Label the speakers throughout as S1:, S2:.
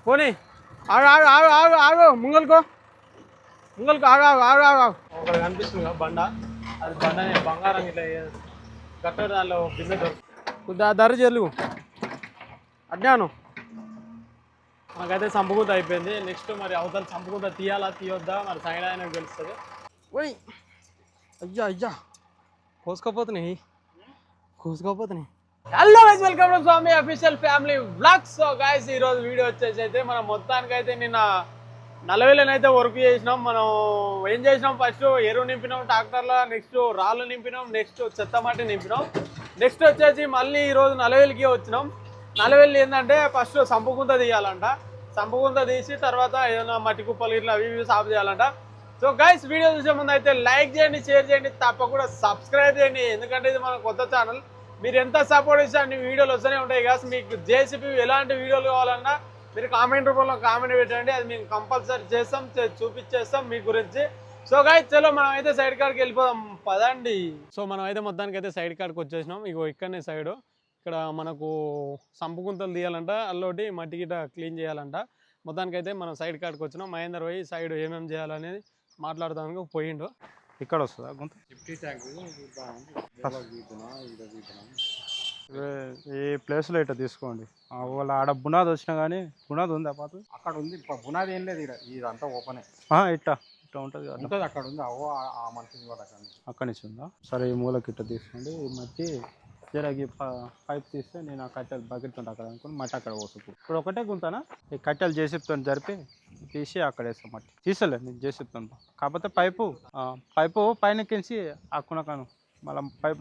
S1: పోనీ ఆగు ఆగు ఆగు ఆగు ఆగు ముంగల్కో ఆగు ఆగు ఆగు ఆగు ఆగు ఒకటి కనిపిస్తుంది కదా బండ, అది బండనే బంగారం ఇట్లా కట్టాడు, దానిలో బిజినెస్ ధర జరుగు అడ్డాను. మాకైతే సంపుకూత అయిపోయింది. నెక్స్ట్ మరి అవతల సంపుకూత తీయాలా తీయొద్దా మరి సైడ్ ఆయనకు తెలుస్తుంది. ఓయ్ అయ్యా అయ్యా కోసుకోపోతున్నాయి. Hello guys, welcome to Swami official family vlogs. So guys ఈరోజు వీడియో వచ్చేసి అయితే మనం మొత్తానికైతే నిన్న నలవేలనైతే వర్క్ చేసినాం. మనం ఏం చేసినాం, ఫస్ట్ ఎరువు నింపినాం ట్రాక్టర్లో, నెక్స్ట్ రాళ్ళు నింపినాం, నెక్స్ట్ చెత్త మట్టి నింపినాం, నెక్స్ట్ వచ్చేసి మళ్ళీ ఈరోజు నలవేలికి వచ్చినాం. నలవేలి ఏంటంటే ఫస్ట్ సంపుకుంత తీయాలంట. సంపుకుంత తీసి తర్వాత ఏదైనా మట్టి కుప్పలు ఇట్లా అవి ఇవి సాఫ్ చేయాలంట. సో గైస్ వీడియో చూసే ముందు అయితే లైక్ చేయండి, షేర్ చేయండి, తప్పకుండా సబ్స్క్రైబ్ చేయండి. ఎందుకంటే ఇది మన కొత్త ఛానల్. మీరు ఎంత సపోర్ట్ ఇస్తే అన్ని వీడియోలు వస్తూనే ఉంటాయి గాస్. మీకు జేసీపీ ఎలాంటి వీడియోలు కావాలన్నా మీరు కామెంట్ రూపంలో కామెంట్ పెట్టండి, అది మేము కంపల్సరీ చేస్తాం, చూపించేస్తాం మీ గురించి. సో గైస్ చలో మనం అయితే సైడ్ కార్డ్కి వెళ్ళిపోదాం పదండి. సో మనం అయితే మొత్తానికి అయితే సైడ్ కార్డ్కి వచ్చేసినాం. ఇగో ఇక్కడనే సైడ్, ఇక్కడ మనకు సంపుకుంతలు తీయాలంట, అల్లోటి మట్టి గిట్ట క్లీన్ చేయాలంట. మొత్తానికైతే మనం సైడ్ కార్డ్కి వచ్చినాం. మహేందర్ పోయి సైడ్ ఏమేమి చేయాలనేది మాట్లాడదానికి పోయిండు. ఇక్కడ వస్తుందా గుంత ఈ ప్లేస్లో ఇట్లా తీసుకోండి. వాళ్ళ ఆడ బునాది వచ్చినా కానీ బునాది ఉంది పాత
S2: అక్కడ ఉంది. బునాది ఏం లేదు, ఇదంతా ఓపెన్
S1: ఇట్లా ఇట్లా ఉంటుంది
S2: ఉంటుంది. అక్కడ ఉంది ఆ మనిషి
S1: అక్కడి నుంచి ఉందా? సరే ఈ మూలకి ఇట్లా తీసుకోండి. ఈ మట్టి జరగి పైప్ తీస్తే నేను ఆ కట్టెలు బకెట్ ఉంటా అక్కడ అనుకుని మట్టి అక్కడ పోసుకు. ఇప్పుడు ఒకటే గుంతానా ఈ కట్టెలు జేసీబీతో జరిపి తీసి అక్కడ వేస్తాం. మట్టి తీసలే నేను జేసీబీతో, కాకపోతే పైపు పైన కించి అక్కునకాను మళ్ళీ పైప్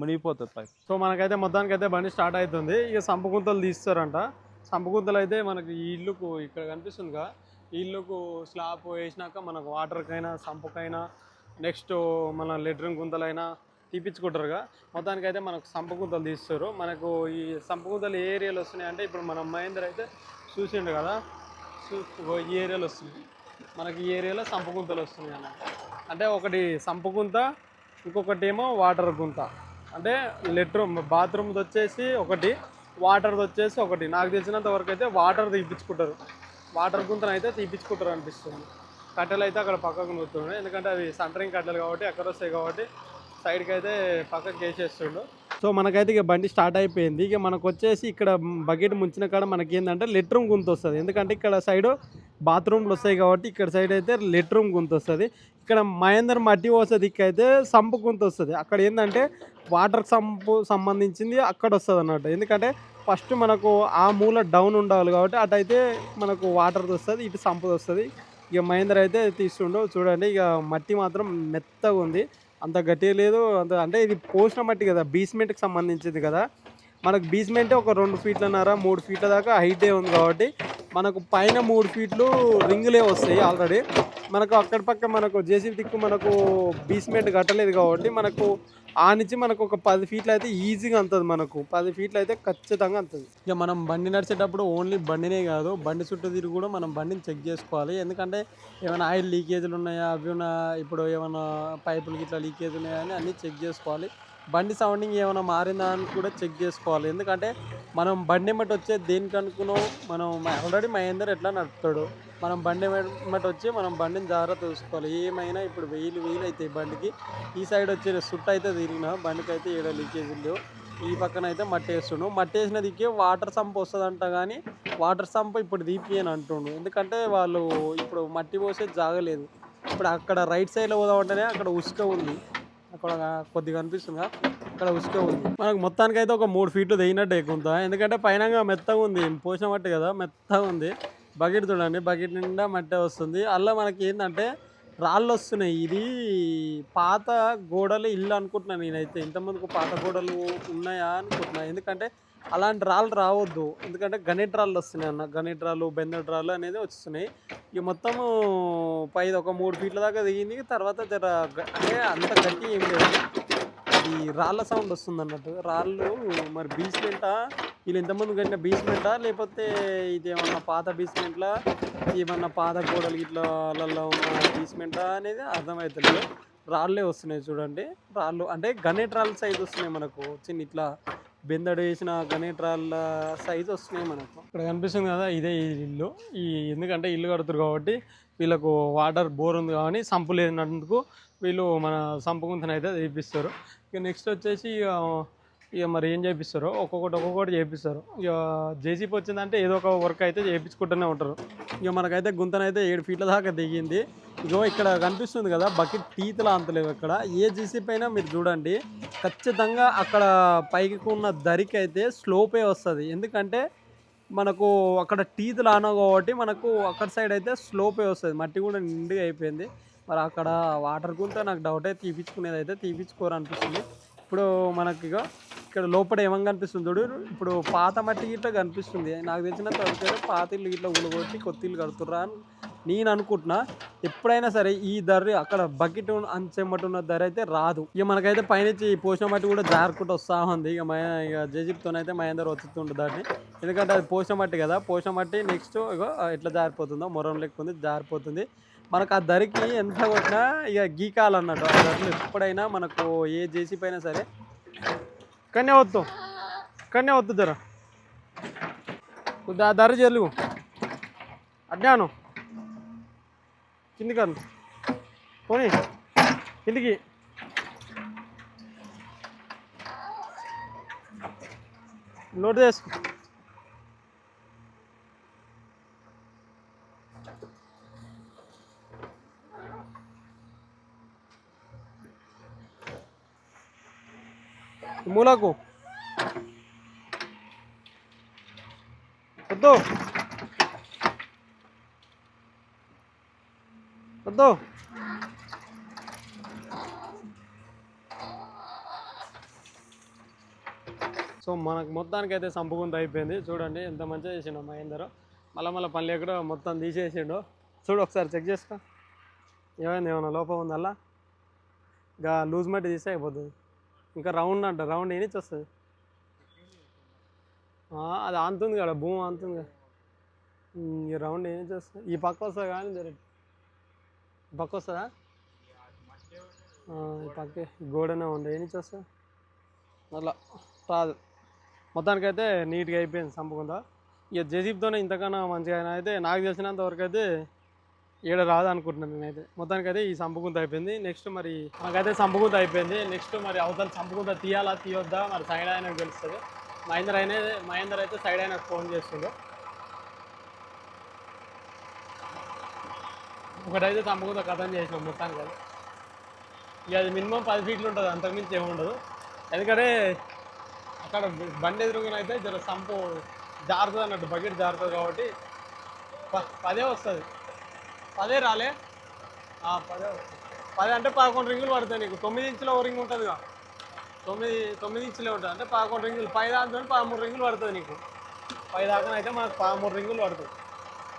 S1: మునిగిపోతుంది పైప్. సో మనకైతే మొత్తానికైతే బండి స్టార్ట్ అవుతుంది. ఇక సంపుకుంతలు తీస్తారంట. సంపుకుంతలు అయితే మనకి ఈ ఇల్లుకు ఇక్కడ కనిపిస్తుందిగా, ఈ ఇల్లుకు స్లాబ్ వేసినాక మనకు వాటర్కైనా సంపుకైనా నెక్స్ట్ మన లెట్రిన్ గుంతలైనా తీపించుకుంటారుగా. మొత్తానికైతే మనకు సంపుకుంతలు తీస్తారు. మనకు ఈ సంపుకుంతలు ఏ ఏరియాలో వస్తున్నాయి అంటే ఇప్పుడు మనం మహేందర్ అయితే చూసిండు కదా, ఈ ఏరియాలో వస్తుంది మనకి. ఈ ఏరియాలో సంపుకుంతలు వస్తున్నాయి అన్నమాట. అంటే ఒకటి సంపుకుంత, ఇంకొకటి ఏమో వాటర్ గుంత. అంటే లెట్రూమ్ బాత్రూమ్ది వచ్చేసి ఒకటి, వాటర్ది వచ్చేసి ఒకటి. నాకు తెలిసినంత వరకు అయితే వాటర్ తీపించుకుంటారు, వాటర్ గుంతను అయితే తీపించుకుంటారు అనిపిస్తుంది. కట్టెలు అయితే అక్కడ పక్కకు నూరుతున్నాయి, ఎందుకంటే అవి సెంటరింగ్ కట్టెలు కాబట్టి ఎక్కడ వస్తాయి కాబట్టి సైడ్కి అయితే పక్కకు వేసేస్తుండు. సో మనకైతే ఇక బండి స్టార్ట్ అయిపోయింది. ఇక మనకు వచ్చేసి ఇక్కడ బకెట్ ముంచిన కాడ మనకి ఏంటంటే లెట్రూమ్ గుంత వస్తుంది. ఎందుకంటే ఇక్కడ సైడ్ బాత్రూమ్లు వస్తాయి కాబట్టి ఇక్కడ సైడ్ అయితే లెట్రూమ్ గుంత వస్తుంది. ఇక్కడ మహేందర్ మట్టి పోసే దిక్కైతే సంపు గుంత వస్తుంది. అక్కడ ఏంటంటే వాటర్ సంపు సంబంధించింది అక్కడ వస్తుంది అన్నట్టు. ఎందుకంటే ఫస్ట్ మనకు ఆ మూల డౌన్ ఉండాలి కాబట్టి అటైతే మనకు వాటర్ది వస్తుంది, ఇటు సంపుది వస్తుంది. ఇక మహేందర్ అయితే తీస్తుండో చూడండి. ఇక మట్టి మాత్రం మెత్తగా ఉంది, అంత గట్టిగా లేదు అంత. అంటే ఇది పోసిన మట్టి కదా, బేస్మెంట్కి సంబంధించింది కదా. మనకు బేస్మెంటే ఒక 2 ఫీట్లన్నర 3 ఫీట్ల దాకా హైటే ఉంది కాబట్టి మనకు పైన 3 ఫీట్లు రింగులే వస్తాయి ఆల్రెడీ. మనకు అక్కడి పక్క మనకు జేసీబీ దిక్కు మనకు బేస్మెంట్ కట్టలేదు కాబట్టి మనకు ఆ నుంచి మనకు ఒక 10 ఫీట్లు అయితే ఈజీగా అంతుంది. మనకు 10 ఫీట్లు అయితే ఖచ్చితంగా అంతుంది. ఇక మనం బండి నడిచేటప్పుడు ఓన్లీ బండినే కాదు, బండి చుట్టూ తిరిగి కూడా మనం బండిని చెక్ చేసుకోవాలి. ఎందుకంటే ఏమైనా ఆయిల్ లీకేజీలు ఉన్నాయా, అవి ఉన్నా, ఇప్పుడు ఏమైనా పైపులకి ఇట్లా లీకేజ్ ఉన్నాయా అని అన్నీ చెక్ చేసుకోవాలి. బండి సౌండింగ్ ఏమైనా మారిందా అని కూడా చెక్ చేసుకోవాలి. ఎందుకంటే మనం బండి మట్టి వచ్చే దేనికి అనుకున్నాం, మనం ఆల్రెడీ మహేందర్ ఎట్లా నడుపుతాడు, మనం బండి మట్టి వచ్చి మనం బండిని జాగ్రత్త చూసుకోవాలి. ఏమైనా ఇప్పుడు వెయ్యి అవుతాయి బండికి. ఈ సైడ్ వచ్చే సుట్టు అయితే తిరిగిన బండికి అయితే 7 లీకేజీలు. ఈ పక్కన అయితే మట్టి వేస్తుండు. మట్టి వేసిన దిక్కే వాటర్ సంప్ వస్తుందంట, కానీ వాటర్ సంప్ ఇప్పుడు తీపియని అంటుండు. ఎందుకంటే వాళ్ళు ఇప్పుడు మట్టి పోసే జాగలేదు. ఇప్పుడు అక్కడ రైట్ సైడ్లో పోదామంటేనే అక్కడ ఉసుక ఉంది, అక్కడ కొద్దిగా కనిపిస్తుందిగా, అక్కడ ఉసుక ఉంది. మనకు మొత్తానికి అయితే ఒక 3 ఫీట్లు తెగినట్టు ఎక్కువ. ఎందుకంటే పైన మెత్తగా ఉంది, పోసిన మట్టి కదా మెత్తగా ఉంది. బకెట్ చూడండి, బకెట్ నిండా మట్టి వస్తుంది. అలా మనకి ఏంటంటే రాళ్ళు వస్తున్నాయి. ఇది పాత గోడలు ఇల్లు అనుకుంటున్నాను నేనైతే. ఇంతకుముందుకు పాత గోడలు ఉన్నాయా అనుకుంటున్నాను. ఎందుకంటే అలాంటి రాళ్ళు రావద్దు, ఎందుకంటే గణిట్ రాళ్ళు వస్తున్నాయి అన్న. గణిట్ రాళ్ళు, బెందటి రాళ్ళు అనేది వస్తున్నాయి. ఇక మొత్తము పైది ఒక 3 ఫీట్ల దాకా దిగింది. తర్వాత అంటే అంత గట్టి ఏం లేదు, ఈ రాళ్ళ సౌండ్ వస్తుంది అన్నట్టు. రాళ్ళు మరి బేస్మెంటా, వీళ్ళు ఇంతకుముందు కట్టిన బేస్మెంటా, లేకపోతే ఇది ఏమన్నా పాత బేస్మెంట్లా, ఏమన్నా పాత గోడలు ఇట్లా అలా ఉన్న బేస్మెంటా అనేది అర్థమవుతుంది. రాళ్ళే వస్తున్నాయి చూడండి. రాళ్ళు అంటే గణేట్ రాళ్ళ సైజ్ వస్తున్నాయి మనకు, చిన్న ఇట్లా
S3: బెందడు వేసిన గణేట్రాళ్ళ సైజు వస్తున్నాయి మనకు. ఇక్కడ కనిపిస్తుంది కదా, ఇదే ఈ ఇల్లు. ఈ ఎందుకంటే ఇల్లు కడుతురు కాబట్టి వీళ్ళకు వాటర్ బోర్ ఉంది కాబట్టి సంపు లేనందుకు వీళ్ళు మన సంపు గుంతను అయితే చేపిస్తారు. ఇక నెక్స్ట్ వచ్చేసి ఇక మరి ఏం చేపిస్తారో ఒక్కొక్కటి చేపిస్తారు. ఇక జేసీపీ వచ్చిందంటే ఏదో ఒక వర్క్ అయితే చేయించుకుంటూనే ఉంటారు. ఇక మనకైతే గుంతనైతే 7 ఫీట్ల దాకా దిగింది. ఇగో ఇక్కడ కనిపిస్తుంది కదా బకెట్ టీతలా అంతలేవు. ఇక్కడ ఏ జేసీపీ అయినా మీరు చూడండి ఖచ్చితంగా అక్కడ పైకి ఉన్న దరికి అయితే స్లోపే వస్తుంది. ఎందుకంటే మనకు అక్కడ టీతులు ఆనవు కాబట్టి మనకు అక్కడ సైడ్ అయితే స్లోపే వస్తుంది. మట్టి కూడా నిండుగా అయిపోయింది. మరి అక్కడ వాటర్ గుంత నాకు డౌట్ అయితే తీపించుకునేది అయితే తీపించుకోరు అనిపిస్తుంది. ఇప్పుడు మనకి ఇక్కడ లోపల ఏమని కనిపిస్తుంది చూడు, ఇప్పుడు పాత మట్టి ఇట్లా కనిపిస్తుంది. నాకు తెలిసినంత వరకు పాత ఇల్లు ఇట్లా ఉలగొట్టి కొత్త ఇల్లు కడుతుర్రా అని నేను అనుకుంటున్నా. ఎప్పుడైనా సరే ఈ ధర అక్కడ బకెట్ అంచెమ్మటి ఉన్న ధర అయితే రాదు. ఇక మనకైతే పైనుంచి పోసిన మట్టి కూడా జారుకుంటూ వస్తూ ఉంది. ఇక జేజీప్తోనైతే మహేందర్ వచ్చుతుండు దాన్ని. ఎందుకంటే అది పోసిన మట్టి కదా, పోసిన మట్టి నెక్స్ట్ ఇగో ఎట్లా జారిపోతుందో మొరం లెక్కుంది జారిపోతుంది. మనకు ఆ ధరికి ఎంత కొట్టినా ఇక గీకాలన్నట్టు. ఆ ధరలు ఎప్పుడైనా మనకు ఏ జేసీపీ అయినా సరే కన్నే వద్దు ధర ఆ ధర జరుగు అడ్డాను కిందికి అను పోనీ కిందికి లోడ్ చేసుకో. మూలకు వద్దు సో మనకు మొత్తానికి అయితే సంపుకుంత అయిపోయింది. చూడండి ఎంత మంచిగా చేసిండు మహేందర్. మళ్ళీ పని లేకుండా మొత్తం తీసేసిండు. చూడు ఒకసారి చెక్ చేసుకో ఏమైనా లోపం ఉంది అలా. ఇంకా లూజ్ మట్టి తీస్తే అయిపోతుంది. ఇంకా రౌండ్ అంట, రౌండ్ ఏనిచ్చి వస్తుంది. అది అంతుంది కదా భూమి అంతుంది కదా. ఈ రౌండ్ ఏనిచ్చి వస్తుంది. ఈ పక్క వస్తుంది కానీ జరిగి పక్క వస్తుందా ఈ పక్క గోడనే ఉంది ఏనిచ్చి వస్తుంది అట్లా రాదు. మొత్తానికైతే నీట్గా అయిపోయింది సంపుకుందా. ఇక జేసీబీతోనే ఇంతకన్నా మంచిగా అయితే నాకు తెలిసినంత వరకు అయితే ఏడ రాదు అనుకుంటున్నాను నేనైతే. మొత్తానికైతే ఈ సంపుకుంత అయిపోయింది. నెక్స్ట్ మరి నాకైతే సంపుకుంత అయిపోయింది. నెక్స్ట్ మరి అవతల సంపుకుంత తీయాలా తీయొద్దా మరి సైడ్ ఆయనకు తెలుస్తుంది. మహేందర్ అయితే సైడ్ ఆయనకు ఫోన్ చేస్తుండే. ఒకటైతే సంపుకుంత కథం చేసినాం మొత్తానికి. అది ఇక అది మినిమం 10 ఫీట్లు ఉంటుంది, అంతకుమించి ఏమి ఉండదు. ఎందుకంటే అక్కడ బండి ఎదురుగానైతే జర సంపు జారుతుంది అన్నట్టు, బకెట్ జారుతుంది కాబట్టి 10 వస్తుంది. 10 రాలే 10 అంటే 11 రింగులు పడతాయి నీకు. 9 ఇంచుల ఓ రింగ్ ఉంటుందిగా, 9 ఇంచులే ఉంటుంది అంటే 11 రింగులు. 10 దాంతో 13 రింగులు పడుతుంది నీకు. 10 దాకా అయితే మనకు 13 రింగులు పడుతుంది.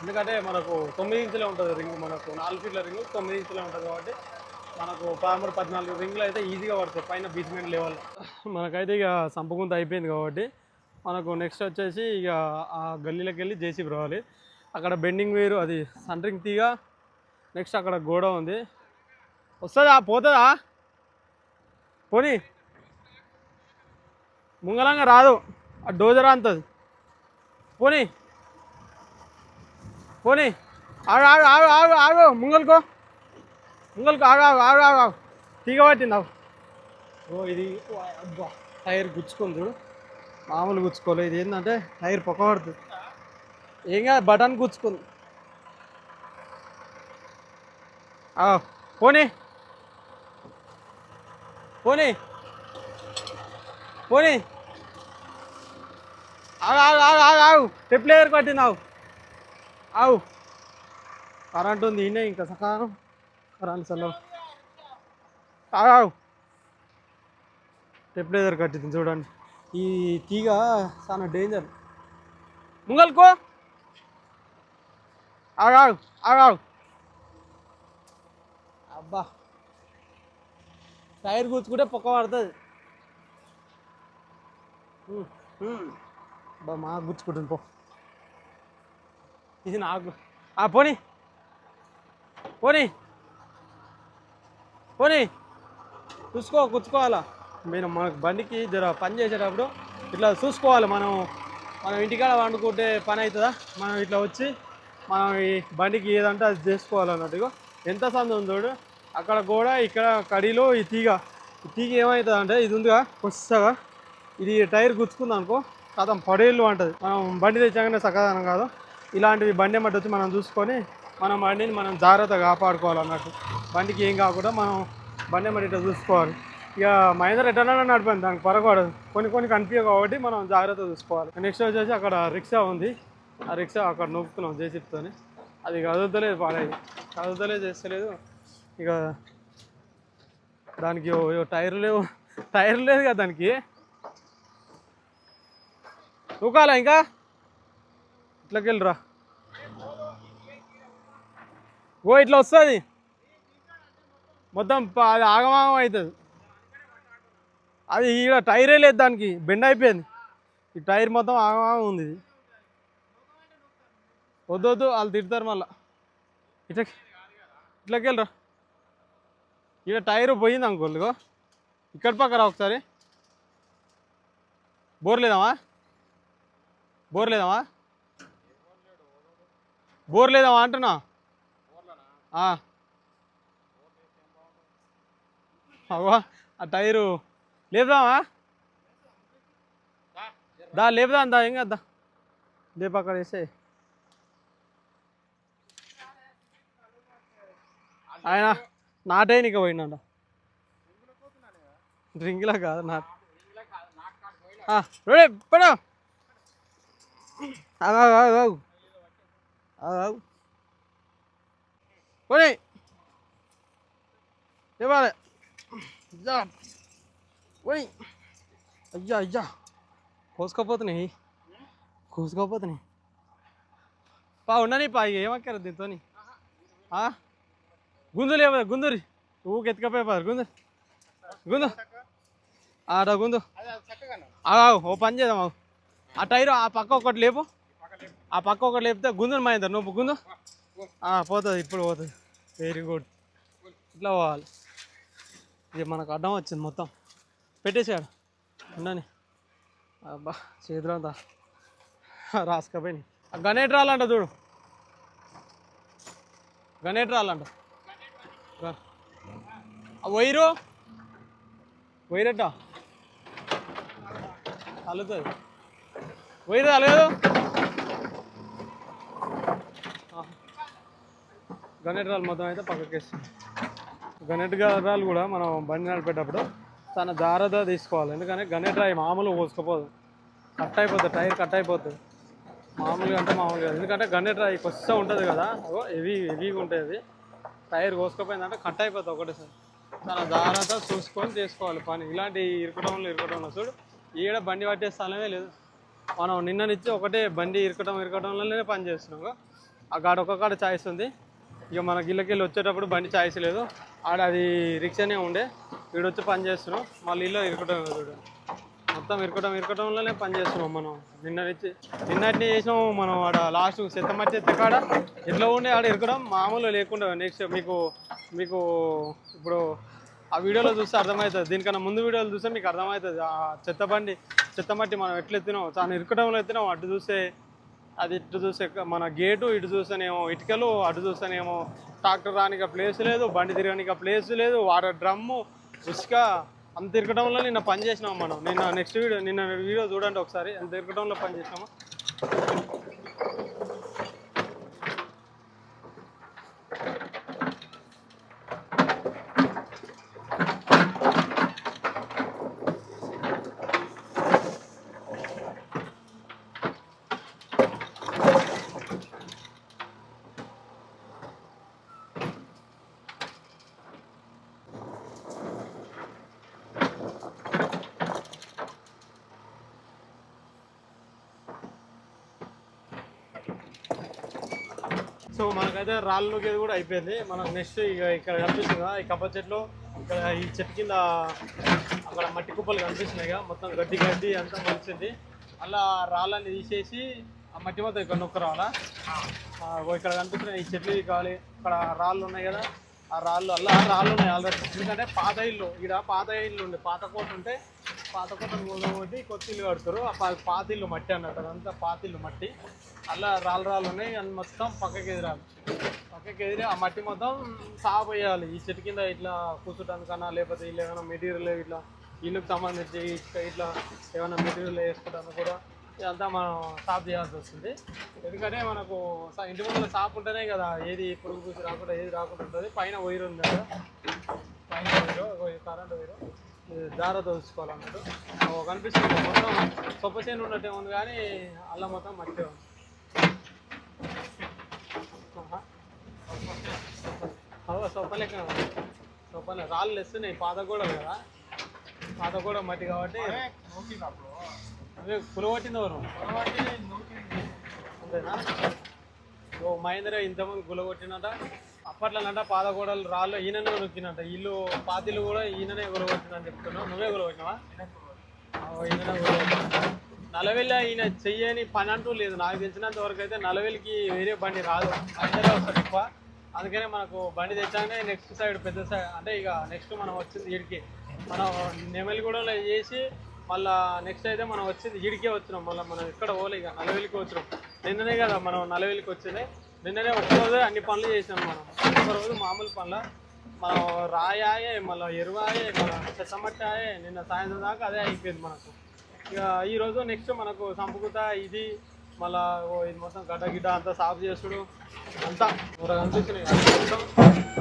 S3: ఎందుకంటే మనకు 9 ఇంచులే ఉంటుంది రింగు. మనకు 4 ఫీట్ల రింగు 9 ఇంచులే ఉంటుంది కాబట్టి మనకు 13-14 రింగులు అయితే ఈజీగా పడుతుంది పైన బీచ్మెంట్ లెవెల్. మనకైతే ఇక సంపుకుంత అయిపోయింది కాబట్టి మనకు నెక్స్ట్ వచ్చేసి ఇక ఆ గల్లీలోకి వెళ్ళి జేసీబీ రావాలి. అక్కడ బెండింగ్ వేరు, అది సెంటరింగ్ తీగ. నెక్స్ట్ అక్కడ గోడ ఉంది. వస్తుందా పోతుందా పోనీ ముంగలంగా రాదు, ఆ డోజరా అంతది. పోనీ ఆగు ఆగు ఆగు ఆగు ఆగు ముంగల్కో ఆగు ఆగు ఆగు ఆగు ఆగు తీగ పట్టింది. ఆగు ఓ ఇది అబ్బా టైర్ గుచ్చుకుంది చూడు, మామూలు గుచ్చుకోలేదు. ఇది ఏంటంటే టైర్ పొక్క పడుతుంది. ఏం కాదు బటన్ గుచ్చుకుంది. పోనీ ఆగు ఆగు ఆగు ఆగు ఆగు టెప్లేయర్ పట్టింది. ఆవు కరెంట్ ఉంది ఈయన ఇంకా సకాలం కరెంట్ చల్ల. ఆగు టెప్లేయర్ కట్టింది చూడండి. ఈ తీగ చాలా డేంజర్. ముంగల్కో ఆగు ఆగు ఆగు ఆగు అబ్బా టైర్ కూర్చుకుంటే పొక్క పడుతుంది. అబ్బా మాకు గుచ్చుకుంటుంది పో. ఇది నాకు పోనీ చూసుకో కూర్చుకోవాలా. మీరు మనకు బండికి జర పని చేసేటప్పుడు ఇట్లా చూసుకోవాలి మనం ఇంటికాడ వండుకుంటే పని అవుతుందా మనం ఇట్లా వచ్చి మనం ఈ బండికి ఏదంటే అది చేసుకోవాలన్నట్టుగా ఎంత సందు ఉందో అక్కడ కూడా ఇక్కడ కడిలో ఈ తీగ ఏమవుతుంది అంటే ఇది ఉందిగా కొత్తగా ఇది టైర్ గుచ్చుకుంది అనుకో కథం పడేళ్ళు అంటుంది. మనం బండి తెచ్చాకనే సకాదనం కాదు, ఇలాంటివి బండి మట్టి వచ్చి మనం చూసుకొని మనం బండిని మనం జాగ్రత్తగా కాపాడుకోవాలన్నట్టు. బండికి ఏం కాకుండా మనం బండి మట్టి ఇట్లా చూసుకోవాలి. ఇక మహేంద్ర ఎట్లా నడిపోయింది, దానికి పరగకూడదు, కొన్ని కనిపించవు కాబట్టి మనం జాగ్రత్త చూసుకోవాలి. నెక్స్ట్ వచ్చేసి అక్కడ రిక్షా ఉంది, ఆ రిక్షా అక్కడ నొక్కుతున్నాం జేసీబీతోని. అది కదులుతలేదు, పాడేది కదులుతలేదు, చేస్తలేదు. ఇక దానికి టైర్లు లేదు కదా దానికి. నూకాలా ఇంకా ఇట్లకి వెళ్ళిరా, ఇట్లా వస్తుంది మొత్తం, అది ఆగమాగం అవుతుంది. అది ఈడ టైరే లేదు, దానికి బెండ్ అయిపోయింది. ఈ టైర్ మొత్తం ఆగమాగం ఉంది. ఇది వద్దు వాళ్ళు తిడతారు మళ్ళా. ఇట్లకి వెళ్ళరా, ఈడ టైరు పోయింది అనుకోలేగో. ఇక్కడ పక్కరా ఒకసారి. బోర్ లేదామా అంటున్నా. అవా ఆ టైరు లేపుదామా, లేపుదా అందా, ఏం కదా లేపు అక్కడ వేసే. ఆయన నాటైనిక పోయిండ, డ్రింక్లా కాదు నాట్. పడా పోనీ ఇవ్వాలి. పోయి అయ్యా కోసుకోపోతున్నాయి ఉండని పా. ఏమక్కర్లేదు దీంతో. గుందులు ఏమో గుందురి ఊకెత్తుకపోయిపోయారు. గుందు ఆడ గుందు. ఓ పని చేద్దాం, ఆ టైరు ఆ పక్క ఒకటి లేపు, ఆ పక్క ఒకటి లేపితే గుందుని మాయిందారు. నువ్వు గుందు పోతుంది, ఇప్పుడు పోతుంది. వెరీ గుడ్, ఇట్లా పోవాలి. ఇది మనకు అడ్డం వచ్చింది మొత్తం, పెట్టేసాడు ఉండని. అబ్బా చేతులు అంతా రాసుకపోయినాయి. గణేట్ రాలంట చూడు, గణేట్ రాలంట. వైరట అల్లుతుంది, వైరు అలగదు. గణేట్ రాళ్ళు మొత్తం అయితే పక్కకేస్తుంది. గణేట్ రాళ్ళు కూడా మనం బండి నడిపేటప్పుడు చాలా జాగ్రత్త తీసుకోవాలి. ఎందుకంటే గణేట్ రాయి మామూలుగా పోసుకపోదు, కట్ అయిపోతుంది, టైర్ కట్ అయిపోతుంది. మామూలుగా ఎందుకంటే గణేట్ రాయి కొస్తా ఉంటుంది కదా, హెవీగా ఉంటుంది. అది టైర్ కోసుకపోయిందంటే కట్ అయిపోతుంది ఒకటేసారి. చాలా జాగ్రత్త చూసుకొని చేసుకోవాలి పని. ఇలాంటి ఇరకటంలో చూడు, ఈడ బండి పట్టే స్థలమే లేదు. మనం నిన్న నుంచి ఒకటే బండి ఇరకటంలోనే పని చేస్తున్నాం. ఆ కాడ ఒక్కొక్కడ ఛాయిస్ ఉంది. ఇక మన గిల్లకెళ్ళి వచ్చేటప్పుడు బండి ఛాయిస్ లేదు, ఆడ అది రిక్షానే ఉండే. వీడొచ్చి పని చేస్తున్నాం, మళ్ళీ ఇల్లు ఇరకటం చూడు, మొత్తం ఇరకటంలోనే పని చేస్తున్నాం. మనం నిన్నటిని చేసినాం. మనం ఆడ లాస్ట్ చెత్తమట్టి ఎత్తే కాడ ఎట్లా ఉండే ఆడ ఇరకడం మామూలు లేకుండా. నెక్స్ట్ మీకు ఇప్పుడు ఆ వీడియోలో చూస్తే అర్థమవుతుంది, దీనికన్నా ముందు వీడియోలు చూస్తే మీకు అర్థమవుతుంది. ఆ చెత్తమట్టి మనం ఎట్లా ఎత్తినాం, చాలా ఇరకటంలో ఎత్తినాం. అటు చూస్తే అది, ఇటు చూస్తే మన గేటు, ఇటు చూస్తేనేమో ఇటుకలు, అటు చూస్తేనేమో ట్రాక్టర్ రానిక ప్లేస్ లేదు, బండి తిరగనిక ప్లేస్ లేదు, వాటర్ డ్రమ్ము, ఇసుక, అంత తిరగడంలో నిన్న పని చేసినాము మనం. నిన్న వీడియో చూడండి ఒకసారి, ఎంత తిరగడంలో పని చేసినామో. సో మనకైతే రాళ్ళు నూకేది కూడా అయిపోయింది. మనకు నెక్స్ట్ ఇక ఇక్కడ కనిపిస్తుంది ఈ కప్ప చెట్లు, ఇక్కడ ఈ చెట్టు కింద అక్కడ మట్టి కుప్పలు కనిపిస్తున్నాయి. మొత్తం గడ్డి అంతా మొలిచింది. అలా రాళ్ళని తీసేసి ఆ మట్టి మొత్తం ఇక్కడ నొక్క రావాలా. ఇక్కడ కనిపిస్తున్నాయి ఈ చెట్లు కావాలి. ఇక్కడ రాళ్ళు ఉన్నాయి కదా, ఆ రాళ్ళు ఉన్నాయి ఆల్రెడీ. ఎందుకంటే పాత ఇల్లు ఉండే, పాత కోట ఉంటే పాత కొట్టలు కొట్టి కొత్త ఇల్లు కడతారు. పాత ఇల్లు మట్టి అన్నట్టు, అదంతా పాత ఇల్లు మట్టి. అలా రాళ్ళు ఉన్నాయి, అది మొత్తం పక్కకి ఎదిరాలి. పక్కకి ఎదిరి ఆ మట్టి మొత్తం సాగు వేయాలి. ఈ చెట్టు కింద ఇట్లా కూర్చోటానికన్నా, లేకపోతే ఇల్లు ఏమైనా మెటీరియల్ ఇట్లా ఇల్లుకి సంబంధించి ఇట్లా ఏమైనా మెటీరియల్ వేసుకోవడానికి కూడా ఇదంతా మనం సాఫ్ చేయాల్సి వస్తుంది. ఎందుకంటే మనకు ఇంటి ముందు సాఫ్ ఉంటేనే కదా ఏది పురుగు పూసి రాకుండా ఏది రాకుండా ఉంటుంది. పైన వైర్ ఉంది కదా, పైన వైరు కరెంట్ వైరు జాగ్రత్త చూసుకోవాలన్నట్టు. కనిపిస్తుంది మొత్తం సొప్ప చేను ఉన్నట్టే ఉంది, కానీ అల్ల మొత్తం మట్టి ఉంది. సొప్పలే రాళ్ళు వేస్తున్నాయి, పాత గోడలు కదా, పాత గోడ మట్టి కాబట్టి అదే కులగొట్టింది ఎవరు అంతేనా? మహేంద్ర ఇంతమంది గులగొట్టినట. అప్పట్లోనంట పాత గోడలు రాళ్ళు ఈయననే నొక్కినట్ట. ఇల్లు పాతిల్లు కూడా ఈయననే గులగొట్టినని చెప్తున్నావు. నువ్వే గులగొట్టినావా? ఈయననే గులగొట్టిన. నలవెల్లి ఈయన చెయ్యని పని అంటూ లేదు. నాకు తెలిసినంత వరకు అయితే నలవెల్లికి వేరే బండి రాదు, మహేంద్రే వస్తుంది ఎక్కువ. అందుకనే మనకు బండి తెచ్చాకనే నెక్స్ట్ సైడ్ పెద్ద సైడ్ అంటే ఇక నెక్స్ట్ మనం వచ్చింది ఈడికి. మనం నెమలిగూడలో చేసి మళ్ళీ నెక్స్ట్ అయితే మనం వచ్చింది ఈడికే వచ్చినాం. మళ్ళీ మనం ఎక్కడ పోలే, ఇక నలవెల్లికి వచ్చినాం. నిన్ననే కదా మనం నలవెల్లికి వచ్చింది. నిన్ననే ఒక్కరోజే అన్ని పనులు చేసినాం మనం. ఒక్కరోజు మామూలు పనుల మనం రాయాయే, మళ్ళీ ఎరువాయే, మళ్ళీ చెత్తమట్టాయే, నిన్న సాయంత్రం దాకా అదే అయిపోయింది మనకు. ఇక ఈరోజు నెక్స్ట్ మనకు సంపుకుత ఇది మళ్ళీ ఇది మొత్తం గడ్డ గిడ్డ అంతా సాఫ్ చేసుడు అంతా ఊర కనిపిస్తున్నాయి. మొత్తం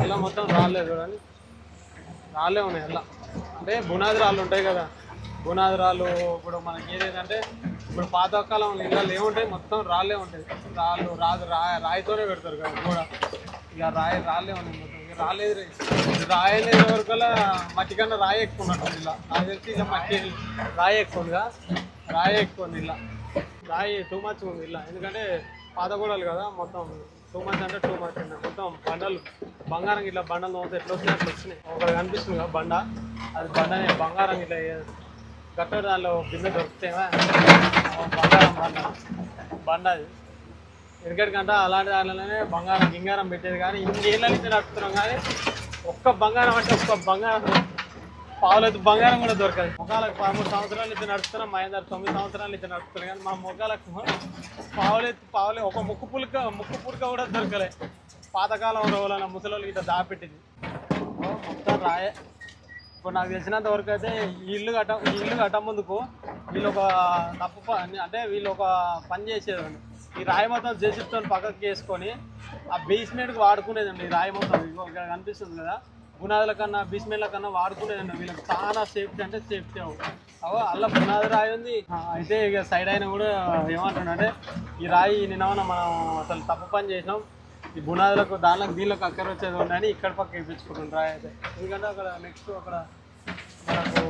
S3: ఇలా మొత్తం రాలేదు చూడండి, రాళ్ళే ఉన్నాయి అలా. అంటే బునాది రాళ్ళు ఉంటాయి కదా, బునాది రాళ్ళు. ఇప్పుడు మనకి ఏదేంటంటే ఇప్పుడు పాతకాలం ఇళ్ళల్లో ఏముంటాయి, మొత్తం రాళ్ళే ఉంటాయి. రాయితోనే పెడతారు కదా కూడా. ఇక రాళ్ళే ఉన్నాయి మొత్తం. ఇక రాయలేదు వరకల్లా మట్టి కన్నా రాయి ఎక్కువ ఉన్నట్టు ఇలా. నాకు తెలిసి ఇలా మట్టి రాయి ఎక్కువ ఉందిగా, రాయి ఎక్కువ ఉంది ఇలా. రాయి టూ మచ్ ఉంది ఇలా. ఎందుకంటే పాత గోడలు కదా, మొత్తం టూ మచ్ అంటే టూ మచ్ ఉన్నాయి. మొత్తం బండలు బంగారం ఇట్లా బండలు తోస్తే ఎట్లా వస్తున్నాయి అట్లా వచ్చినాయి. ఒకటి కనిపిస్తుంది కదా బండ, అది బండనే బంగారం ఇట్లా కట్ట దానిలో బిందె దొరుకుతాయేమో బంగారం బండ అది. ఎందుకంటే అలాంటి దాంట్లోనే బంగారం గింగారం పెట్టేది. కానీ ఇంకేళ్ళ నుంచి నడుపుతున్నాం, కానీ ఒక్క బంగారం అంటే ఒక్క బంగారం పావులైతే బంగారం కూడా దొరకదు. మొగాలకు 13 సంవత్సరాల నుంచి నడుస్తున్నాం, మహేందర్ 9 సంవత్సరాల నుంచి నడుస్తున్నాం. కానీ మా మొగాలకు పావులే ఒక ముక్కు పుడక కూడా దొరకలే. పాతకాలం రోజుల ముసలోళ్ళు ఇట్లా దాపెట్టింది మొత్తం రాయే. ఇప్పుడు నాకు తెలిసినంత వరకు అయితే ఈ ఇల్లు కట్ట ముందుకు వీళ్ళు ఒక తప్పు అంటే వీళ్ళు ఒక పని చేసేదండి. ఈ రాయి మొత్తం జేసీబీతో పక్కకి వేసుకొని ఆ బేస్మెంట్కి వాడుకునేదండి. ఈ రాయి మొత్తం ఇక్కడ కనిపిస్తుంది కదా, బునాదుల కన్నా బేస్మెంట్ల కన్నా వాడుకునేదండి. వీళ్ళకి చాలా సేఫ్టీ అంటే సేఫ్టీ అలా బునాది రాయి ఉంది. అయితే ఇక సైడ్ అయినా కూడా ఏమంటున్నాడంటే ఈ రాయి నిన్న మనం అసలు తప్పు పని చేసినాం, ఈ బునాదులకు దీనికి అక్కర వచ్చేది ఉందని ఇక్కడ పక్క వేయించుకుంటుంది రాయి అయితే. ఎందుకంటే అక్కడ నెక్స్ట్ అక్కడ మనకు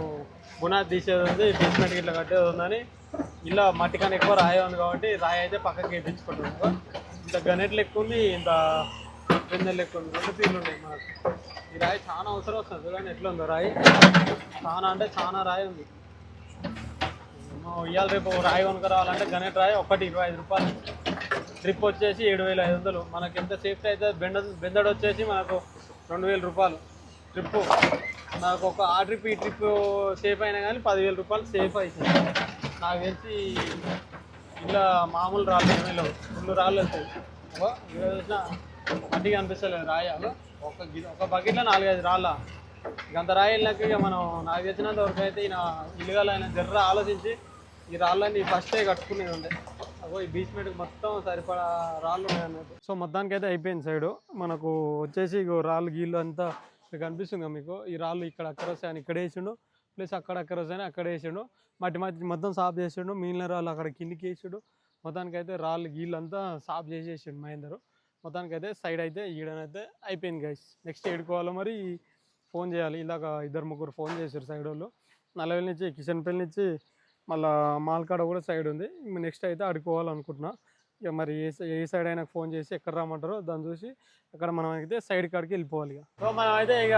S3: బునాది తీసేది ఉంది, బేస్మెంట్ ఇట్లా కట్టేది ఉందని ఇలా మట్టి కన్నా ఎక్కువ రాయి ఉంది కాబట్టి రాయి అయితే పక్కకి వేయించుకుంటుంది. ఇంత గనెట్లు ఎక్కువ ఉంది, ఇంత బెందెలు ఎక్కువ ఉంది, 2 తీర్లు ఉన్నాయి మనకు. ఈ రాయి చాలా అవసరం వస్తుంది కానీ ఎట్లా ఉందో రాయి, చాలా అంటే చాలా రాయి ఉంది. ఇవాళ రేపు రాయి కొనుక రావాలంటే గనెట్ రాయి ఒకటి 25 రూపాయలు, ట్రిప్ వచ్చేసి 7500. మనకి ఎంత సేఫ్టీ అయితే బెందడు వచ్చేసి మనకు 2000 రూపాయలు ట్రిప్పు. నాకు ఒక ఆ ట్రిప్ ఈ ట్రిప్ సేఫ్ అయినా కానీ 10,000 రూపాయలు సేఫ్ అవుతుంది. నాకు తెలిసి ఇలా మామూలు రాళ్ళు ఏమైనా ఫుల్ రాళ్ళు వెళ్తాయి. చూసిన మట్టిగా అనిపిస్తలేదు రాయాలు. ఒక బకెట్లో 4-5 రాళ్ళ గంత రాయి వెళ్ళాక ఇక మనం నాకు తెలిసినంత వరకు అయితే ఈయన ఇల్లుగాల ఆయన జర్ర ఆలోచించి ఈ రాళ్ళని ఫస్టే కట్టుకునేది ఉండే. ఈ బేస్మెంట్కి మొత్తం సరిపడా రాళ్ళు ఉన్నాయన్నట్టు. సో మొత్తానికి అయితే అయిపోయింది సైడు. మనకు వచ్చేసి రాళ్ళు గీళ్ళు అంతా మీకు కనిపిస్తుంది కదా మీకు. ఈ రాళ్ళు ఇక్కడ అక్కడ వస్తాయని ఇక్కడ వేసిండు, ప్లస్ అక్కడ వస్తాయని అక్కడ వేసిండు. మట్టి మొత్తం సాఫ్ చేసిండు, మిగిలిన రాళ్ళు అక్కడ కిందికి వేసిండు. మొత్తానికైతే రాళ్ళు గీళ్ళు అంతా సాఫ్ చేసేసిండు మహేందర్. మొత్తానికైతే సైడ్ అయితే ఈడనైతే అయిపోయింది గైస్. నెక్స్ట్ ఏడుకోవాలో మరి ఫోన్ చేయాలి. ఇలాగ 2-3 ఫోన్ చేశారు సైడ్ వాళ్ళు. నల్లవెల్లి నుంచి కిషన్పల్లి నుంచి మళ్ళీ మాల్కాడ కూడా సైడ్ ఉంది. నెక్స్ట్ అయితే ఆడుకోవాలనుకుంటున్నా. ఇక మరి ఏ సైడ్ అయినా ఫోన్ చేసి ఎక్కడ రమ్మంటారో దాన్ని చూసి అక్కడ మనం అయితే సైడ్ కాడికి వెళ్ళిపోవాలి. ఇక సో మనం అయితే ఇక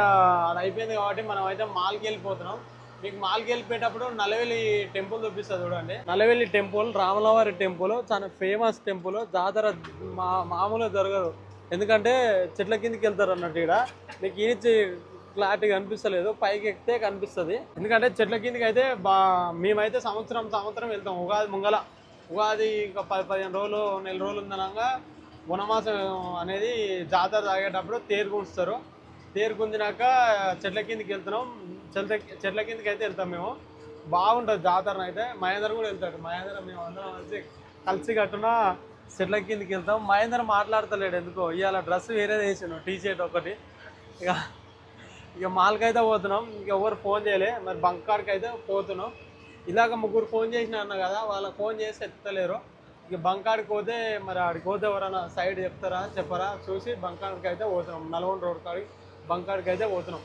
S3: అది అయిపోయింది కాబట్టి మనం అయితే మాల్కి వెళ్ళిపోతున్నాం. మీకు మాల్కి వెళ్ళిపోయేటప్పుడు నల్లవెల్లి టెంపుల్ చూపిస్తుంది చూడండి. నల్లవెల్లి టెంపుల్ రామలవారి టెంపుల్ చాలా ఫేమస్ టెంపుల్. జాతర మామూలుగా జరగదు, ఎందుకంటే చెట్ల కిందకి వెళ్తారు అన్నట్టు. ఇక్కడ మీకు ఈనిచ్చి క్లారిటీ కనిపిస్తలేదు, పైకి ఎక్కితే కనిపిస్తుంది. ఎందుకంటే చెట్ల కిందకి అయితే మేమైతే సంవత్సరం వెళ్తాం. ఉగాది ఇంకా 10-15 రోజులు, నెల రోజులు ఉందనగా వనమాసం అనేది జాతర తాగేటప్పుడు తేరు గుంచుతారు. తేరు గుంజినాక చెట్ల కిందకి వెళ్తున్నాం. చెట్ల కిందకి అయితే వెళ్తాం మేము. బాగుంటుంది జాతర అయితే. మహేందర్ కూడా వెళ్తాడు. మహేందర్ మేము అందరం కలిసి కట్టున చెట్ల కిందకి వెళ్తాం. మహేందర్ మాట్లాడతలేడు ఎందుకో. ఇవాళ డ్రెస్ వేరేది వేసాను, టీషర్ట్ ఒకటి. ఇక మాల్కి అయితే పోతున్నాం. ఇంక ఎవరు ఫోన్ చేయలే. మరి బంకాడికి అయితే పోతున్నాం. ఇలాగ ముగ్గురు ఫోన్ చేసిన అన్న కదా, వాళ్ళకి ఫోన్ చేసి ఎత్తలేరు. ఇక బంకాడికి పోతే మరి ఆడికి పోతే ఎవరైనా సైడ్ చెప్పరా చూసి బంకాడికి అయితే పోతున్నాం. నల్గొండ రోడ్ కాడికి బంకాడికి అయితే పోతున్నాం.